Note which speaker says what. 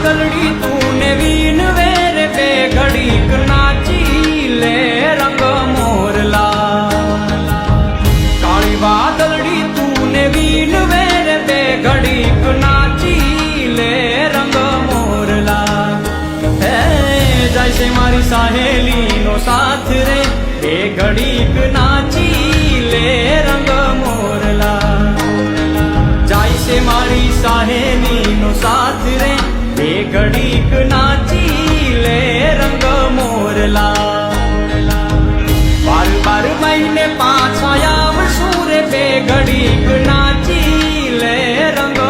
Speaker 1: વાદળડી તું ને વીન વેર બે ઘડીક નાચી લે રંગ મોરલા કાળી વાદળડી તું ને વીન વેર બે ઘડીક નાચી લે રંગ મોરલા હે જાય છે મારી સહેલીનો સાથ રે બે ઘડીક નાચી લે રંગ મોરલા જાય છે મારી સહેલીનો સાથ રે બે ઘડીક નાચી લે રંગ મોરલા બાર મહિને પાછા આવશું રે બે ઘડીક નાચી લે રંગ